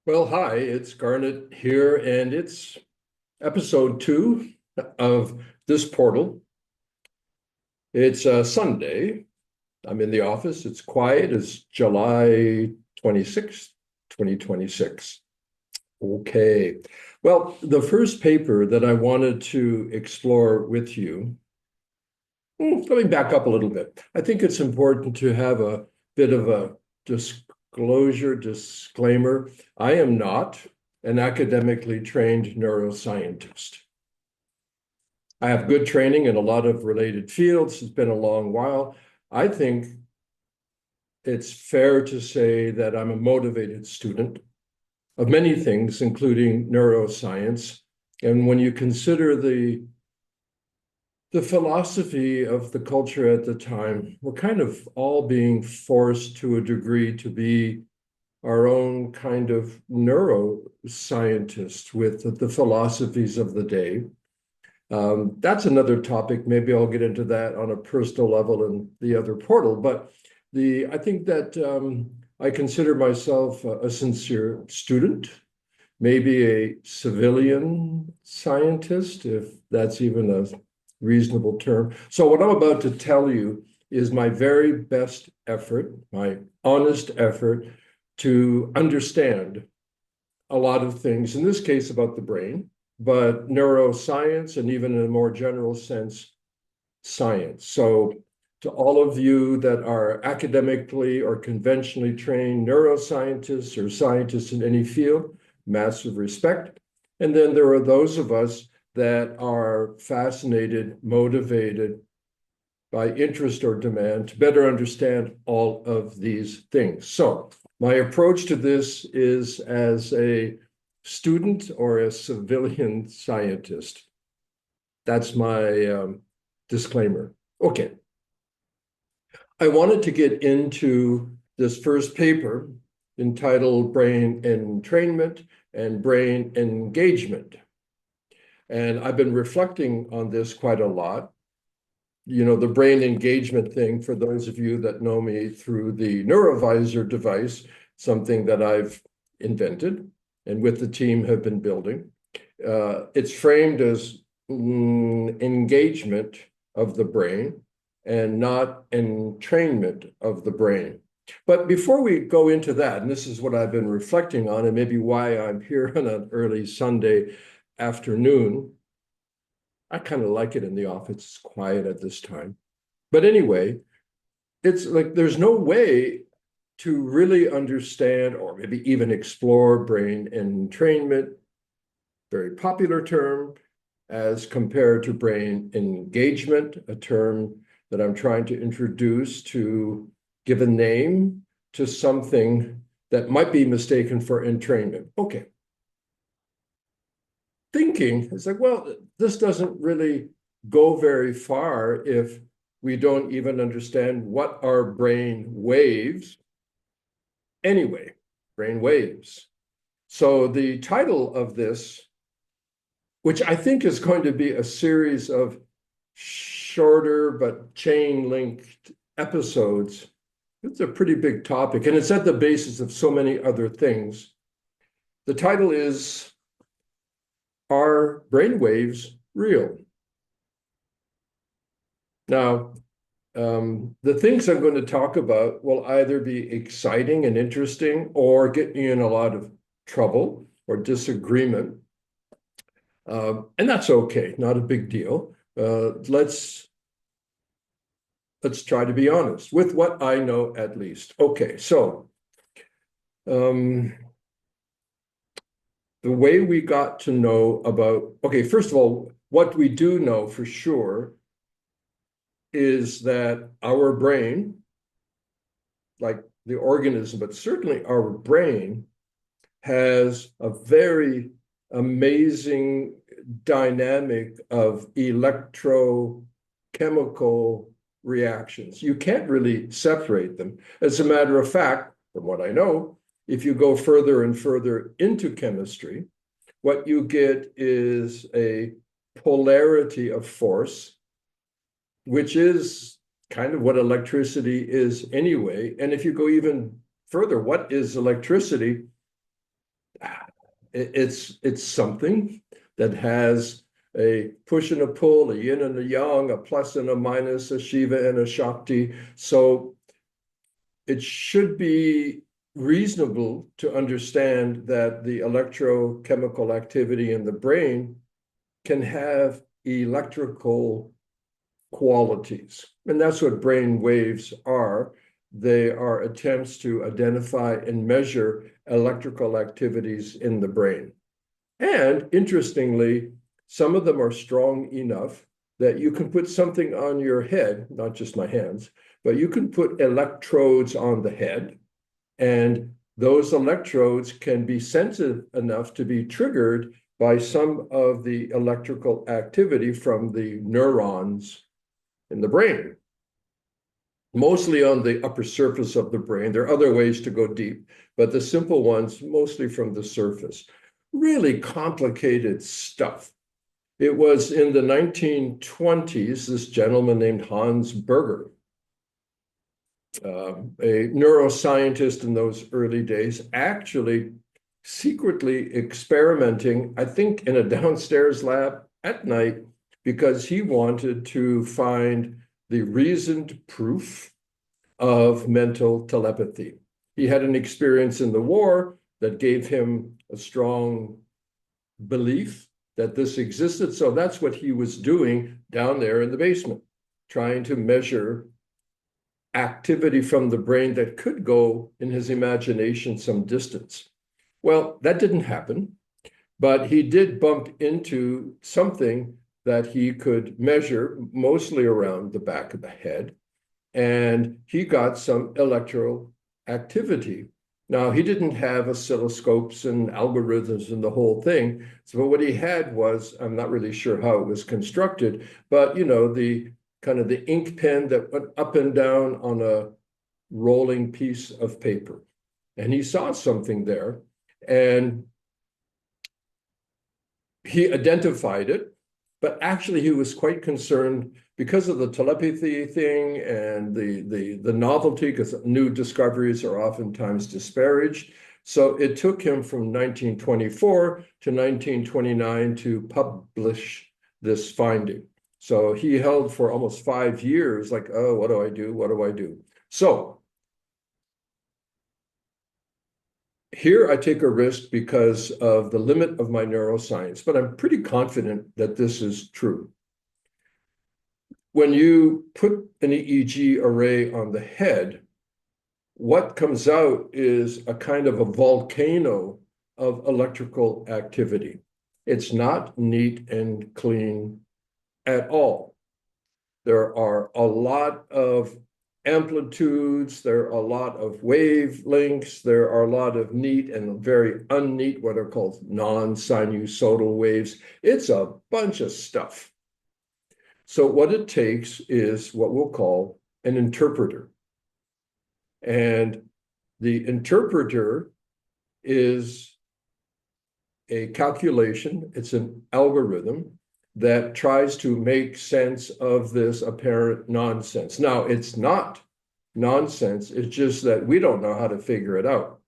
Well, hi, it's Garnet here, and it's episode 2 of this portal. It's a Sunday. I'm in the office. It's quiet. It's July 26th, 2026. Okay. Well, the first paper that I wanted to explore with you, let me back up a little bit. I think it's important to have a bit of a disclaimer. I am not an academically trained neuroscientist. I have good training in a lot of related fields. It's been a long while. I think it's fair to say that I'm a motivated student of many things, including neuroscience. And when you consider the philosophy of the culture at the time, we're kind of all being forced to a degree to be our own kind of neuroscientists with the philosophies of the day. That's another topic. Maybe I'll get into that on a personal level in the other portal. But I think that I consider myself a sincere student, maybe a civilian scientist, if that's even a reasonable term. So what I'm about to tell you is my very best effort, my honest effort to understand a lot of things, in this case about the brain, but neuroscience and even in a more general sense, science. So to all of you that are academically or conventionally trained neuroscientists or scientists in any field, massive respect. And then there are those of us that are fascinated, motivated by interest or demand to better understand all of these things. So my approach to this is as a student or a civilian scientist. That's my disclaimer. Okay. I wanted to get into this first paper entitled Brain Entrainment and Brain Engagement. And I've been reflecting on this quite a lot. You know, the brain engagement thing, for those of you that know me through the Neurovisor device, something that I've invented and with the team have been building. It's framed as engagement of the brain and not entrainment of the brain. But before we go into that, and this is what I've been reflecting on and maybe why I'm here on an early Sunday afternoon, I kind of like it in the office. It's quiet at this time. But anyway, it's like there's no way to really understand or maybe even explore brain entrainment, very popular term, as compared to brain engagement, a term that I'm trying to introduce to give a name to something that might be mistaken for entrainment. Okay. Thinking, it's like, well, this doesn't really go very far if we don't even understand what are brain waves. Anyway, brain waves. So the title of this, which I think is going to be a series of shorter but chain-linked episodes, it's a pretty big topic, and it's at the basis of so many other things. The title is, Are Brainwaves Real? Now, the things I'm going to talk about will either be exciting and interesting or get you in a lot of trouble or disagreement. And that's okay, not a big deal. Let's try to be honest with what I know at least. Okay, so the way we got to know about, okay, first of all, what we do know for sure is that our brain, like the organism, but certainly our brain, has a very amazing dynamic of electrochemical reactions. You can't really separate them. As a matter of fact, from what I know, if you go further and further into chemistry, what you get is a polarity of force, which is kind of what electricity is anyway. And if you go even further, what is electricity? It's something that has a push and a pull, a yin and a yang, a plus and a minus, a Shiva and a Shakti. So it should be reasonable to understand that the electrochemical activity in the brain can have electrical qualities. And that's what brain waves are. They are attempts to identify and measure electrical activities in the brain. And interestingly, some of them are strong enough that you can put something on your head, not just my hands, but you can put electrodes on the head, and those electrodes can be sensitive enough to be triggered by some of the electrical activity from the neurons in the brain, mostly on the upper surface of the brain. There are other ways to go deep, but the simple ones, mostly from the surface. Really complicated stuff. It was in the 1920s, this gentleman named Hans Berger, a neuroscientist in those early days, actually secretly experimenting, I think, in a downstairs lab at night, because he wanted to find the reasoned proof of mental telepathy. He had an experience in the war that gave him a strong belief that this existed. So that's what he was doing down there in the basement, trying to measure activity from the brain that could go, in his imagination, some distance. Well, that didn't happen, but he did bump into something that he could measure, mostly around the back of the head, and he got some electrical activity. Now, he didn't have oscilloscopes and algorithms and the whole thing. So what he had was, I'm not really sure how it was constructed, but the kind of the ink pen that went up and down on a rolling piece of paper. And he saw something there, and he identified it, but actually he was quite concerned because of the telepathy thing and the novelty, because new discoveries are oftentimes disparaged. So it took him from 1924 to 1929 to publish this finding. So he held for almost 5 years, like, oh, what do I do? What do I do? So here I take a risk because of the limit of my neuroscience, but I'm pretty confident that this is true. When you put an EEG array on the head, what comes out is a kind of a volcano of electrical activity. It's not neat and clean at all. There are a lot of amplitudes, there are a lot of wavelengths, there are a lot of neat and very unneat, what are called non-sinusoidal waves. It's a bunch of stuff. So what it takes is what we'll call an interpreter. And the interpreter is a calculation, it's an algorithm that tries to make sense of this apparent nonsense. Now, it's not nonsense, it's just that we don't know how to figure it out.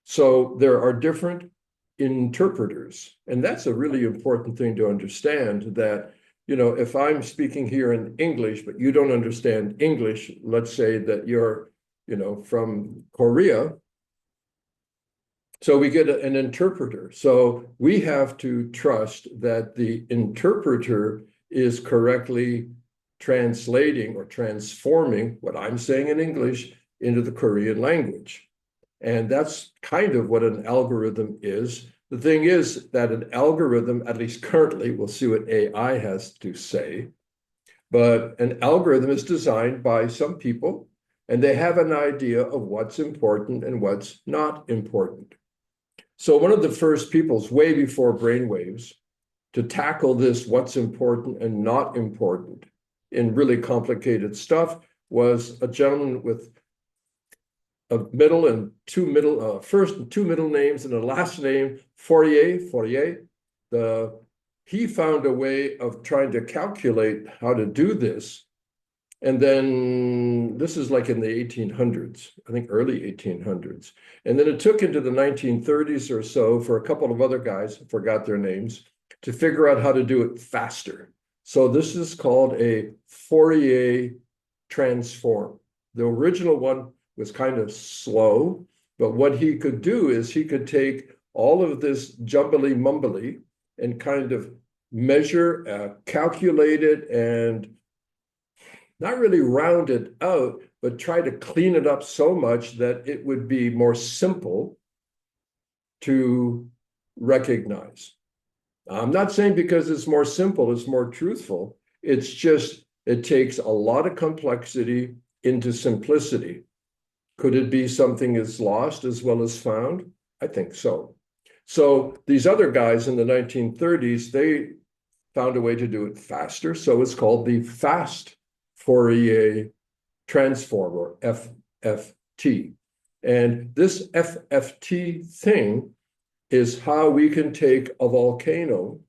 So there are different interpreters, and that's a really important thing to understand, that if I'm speaking here in English, but you don't understand English, let's say that you're, from Korea, so we get an interpreter. So we have to trust that the interpreter is correctly translating or transforming what I'm saying in English into the Korean language. And that's kind of what an algorithm is. The thing is that an algorithm, at least currently, we'll see what AI has to say, but an algorithm is designed by some people, and they have an idea of what's important and what's not important. So one of the first peoples, way before brainwaves, to tackle this what's important and not important in really complicated stuff was a gentleman with a middle and first and two middle names and a last name, Fourier. He found a way of trying to calculate how to do this And then this is like in the 1800s, I think early 1800s. And then it took into the 1930s or so for a couple of other guys, forgot their names, to figure out how to do it faster. So this is called a Fourier transform. The original one was kind of slow, but what he could do is he could take all of this jumbly mumbly and kind of measure, calculate it, and not really round it out, but try to clean it up so much that it would be more simple to recognize. I'm not saying because it's more simple, it's more truthful. It's just, it takes a lot of complexity into simplicity. Could it be something is lost as well as found? I think so. So these other guys in the 1930s, they found a way to do it faster. So it's called the fast Fourier transform, or FFT. And this FFT thing is how we can take a volcano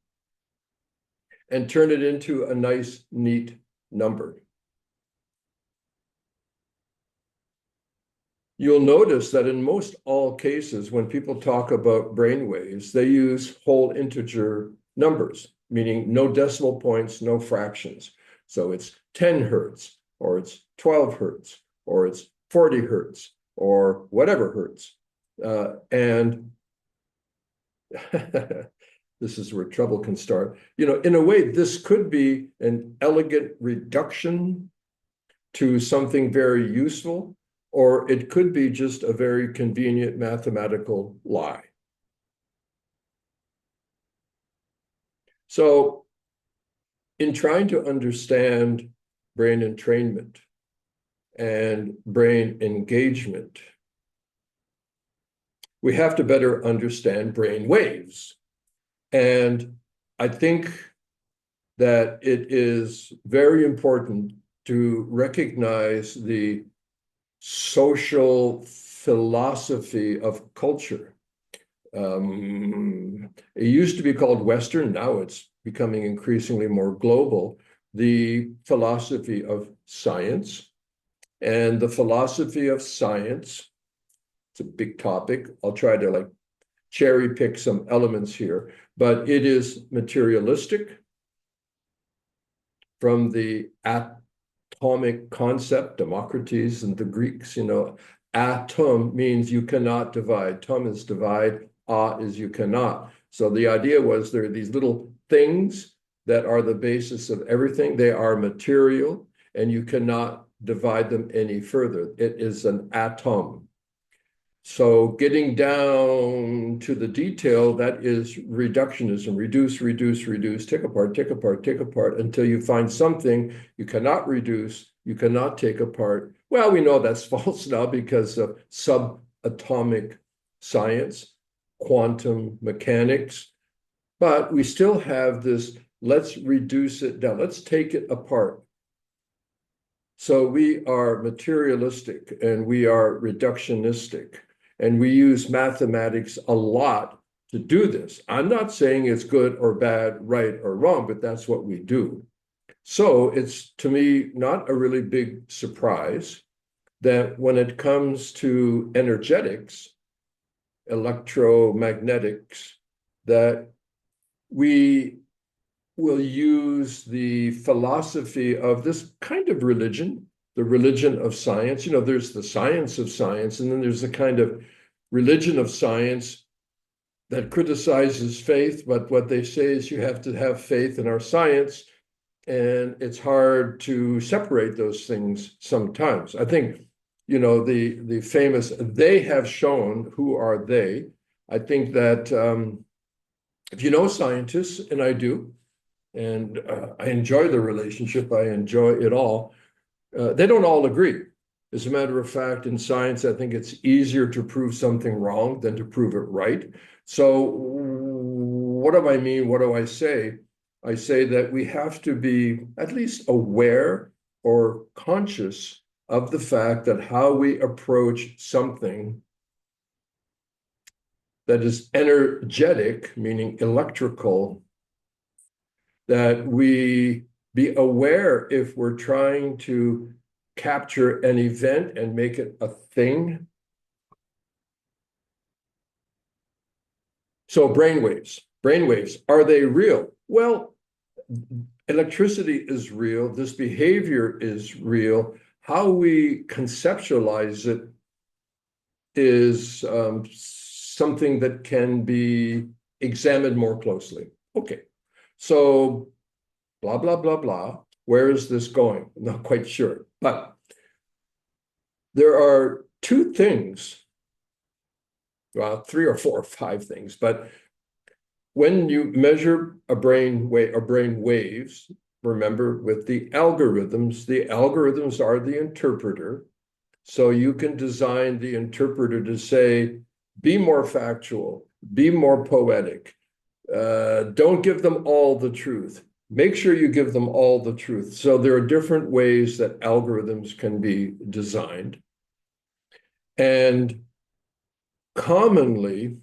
and turn it into a nice, neat number. You'll notice that in most all cases, when people talk about brainwaves, they use whole integer numbers, meaning no decimal points, no fractions. So it's 10 hertz, or it's 12 hertz, or it's 40 hertz, or whatever hertz. And this is where trouble can start. In a way, this could be an elegant reduction to something very useful, or it could be just a very convenient mathematical lie. So in trying to understand brain entrainment and brain engagement, we have to better understand brain waves. And I think that it is very important to recognize the social philosophy of culture. It used to be called Western, now it's becoming increasingly more global. The philosophy of science. And the philosophy of science, it's a big topic. I'll try to cherry pick some elements here, but it is materialistic from the atomic concept, Democritus and the Greeks. Atom means you cannot divide. Tum is divide, is you cannot. So the idea was there are these little things that are the basis of everything. They are material, and you cannot divide them any further. It is an atom. So getting down to the detail, that is reductionism. Reduce, reduce, reduce, take apart, take apart, take apart, until you find something you cannot reduce, you cannot take apart. Well, we know that's false now because of subatomic science, quantum mechanics, but we still have this, let's reduce it down, let's take it apart. So we are materialistic and we are reductionistic, and we use mathematics a lot to do this. I'm not saying it's good or bad, right or wrong, but that's what we do. So it's, to me, not a really big surprise that when it comes to energetics, electromagnetics, that we will use the philosophy of this kind of religion, the religion of science. There's the science of science, and then there's a kind of religion of science that criticizes faith, but what they say is you have to have faith in our science, and it's hard to separate those things sometimes. I think, the famous, they have shown, who are they? I think that if you know scientists, and I do, and I enjoy the relationship, I enjoy it all, they don't all agree. As a matter of fact, in science, I think it's easier to prove something wrong than to prove it right. So what do I mean? What do I say? I say that we have to be at least aware or conscious of the fact that how we approach something that is energetic, meaning electrical, that we be aware if we're trying to capture an event and make it a thing. So brainwaves, are they real? Well, electricity is real. This behavior is real. How we conceptualize it is something that can be examined more closely. Okay, so blah, blah, blah, blah. Where is this going? I'm not quite sure. But there are two things, well, three or four or five things, but when you measure a brain waves, remember with the algorithms are the interpreter. So you can design the interpreter to say, be more factual, be more poetic. Don't give them all the truth. Make sure you give them all the truth. So there are different ways that algorithms can be designed. And commonly,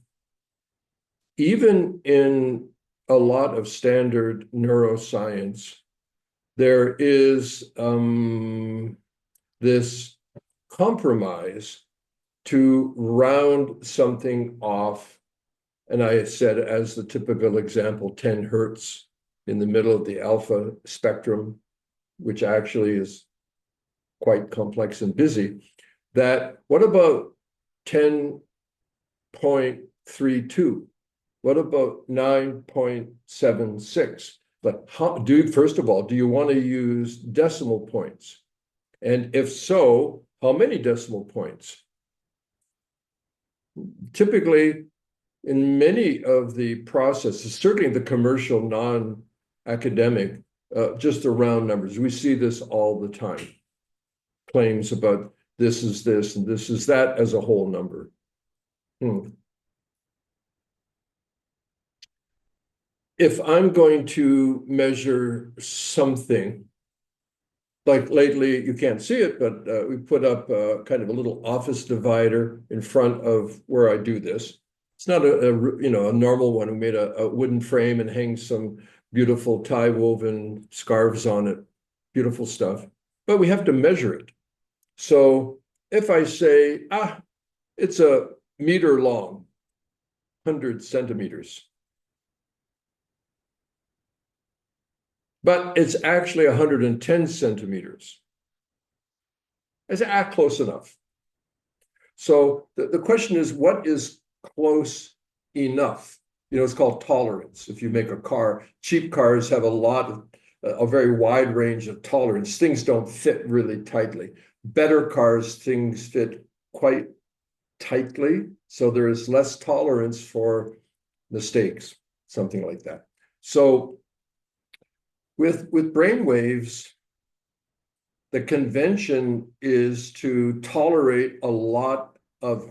even in a lot of standard neuroscience, there is this compromise to round something off. And I said, as the typical example, 10 hertz in the middle of the alpha spectrum, which actually is quite complex and busy, that what about 10.32? What about 9.76? But first of all, do you want to use decimal points? And if so, how many decimal points? Typically, in many of the processes, certainly the commercial non-academic, just around numbers. We see this all the time. Claims about this is this and this is that as a whole number. If I'm going to measure something, like lately, you can't see it, but we put up kind of a little office divider in front of where I do this. It's not a normal one. We made a wooden frame and hang some beautiful tie woven scarves on it. Beautiful stuff. But we have to measure it. So if I say, it's a meter long, 100 centimeters. But it's actually 110 centimeters. I say, close enough. So the question is, what is close enough? It's called tolerance. If you make a car, cheap cars have a very wide range of tolerance. Things don't fit really tightly. Better cars, things fit quite tightly. So there is less tolerance for mistakes, something like that. So with brainwaves, the convention is to tolerate a lot of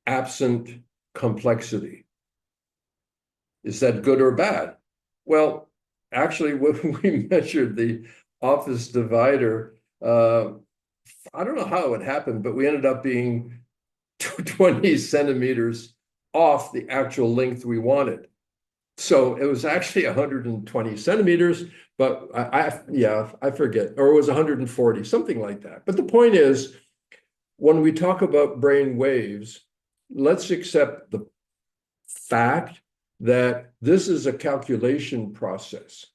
absent complexity. Is that good or bad? Well, actually, when we measured the office divider, I don't know how it happened, but we ended up being 20 centimeters off the actual length we wanted. So it was actually 120 centimeters, but I forget, or it was 140, something like that. But the point is, when we talk about brain waves, let's accept the fact that this is a calculation process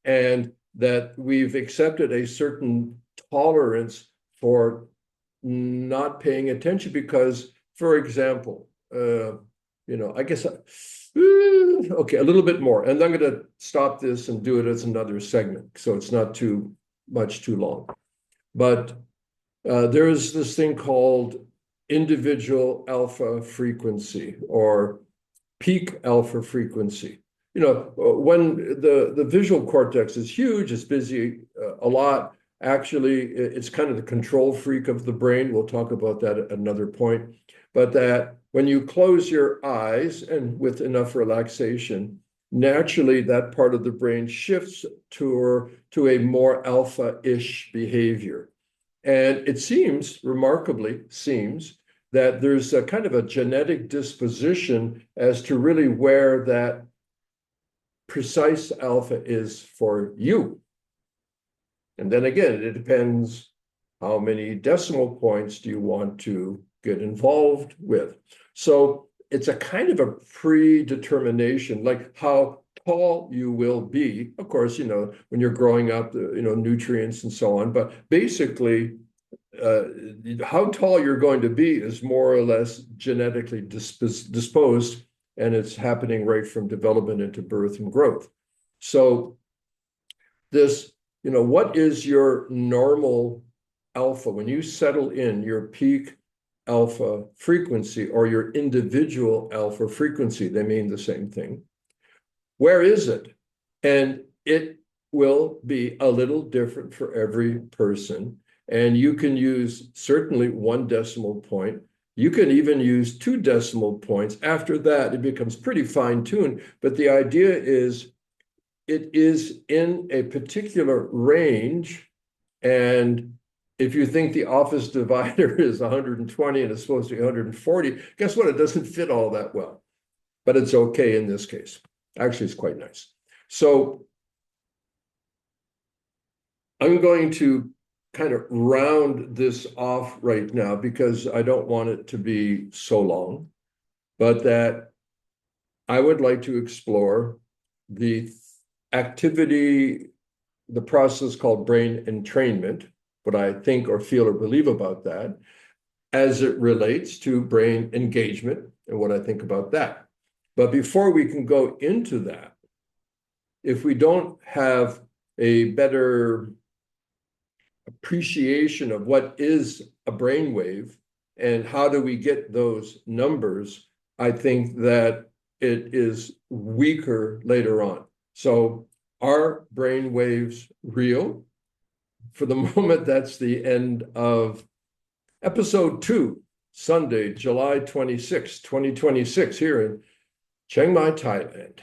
and that we've accepted a certain tolerance for not paying attention because, for example, I guess, okay, a little bit more. And I'm going to stop this and do it as another segment, so it's not too long. But there is this thing called individual alpha frequency or peak alpha frequency. When the visual cortex is huge, it's busy a lot. Actually, it's kind of the control freak of the brain. We'll talk about that at another point. But that when you close your eyes and with enough relaxation, naturally that part of the brain shifts to a more alpha-ish behavior. And it remarkably seems, that there's a kind of a genetic disposition as to really where that precise alpha is for you. And then again, it depends how many decimal points do you want to get involved with. So it's a kind of a predetermination, like how tall you will be. Of course, when you're growing up, nutrients and so on, but basically, how tall you're going to be is more or less genetically disposed, and it's happening right from development into birth and growth. So this, what is your normal alpha? When you settle in your peak alpha frequency or your individual alpha frequency, they mean the same thing. Where is it? And it will be a little different for every person. And you can use certainly 1 decimal point. You can even use 2 decimal points. After that, it becomes pretty fine-tuned. But the idea is it is in a particular range. And if you think the office divider is 120 and it's supposed to be 140, guess what? It doesn't fit all that well. But it's okay in this case. Actually, it's quite nice. So I'm going to kind of round this off right now because I don't want it to be so long, but that I would like to explore the activity, the process called brain entrainment, what I think or feel or believe about that, as it relates to brain engagement and what I think about that. But before we can go into that, if we don't have a better appreciation of what is a brainwave and how do we get those numbers, I think that it is weaker later on. So are brainwaves real? For the moment, that's the end of episode 2, Sunday, July 26, 2026, here in Chiang Mai, Thailand.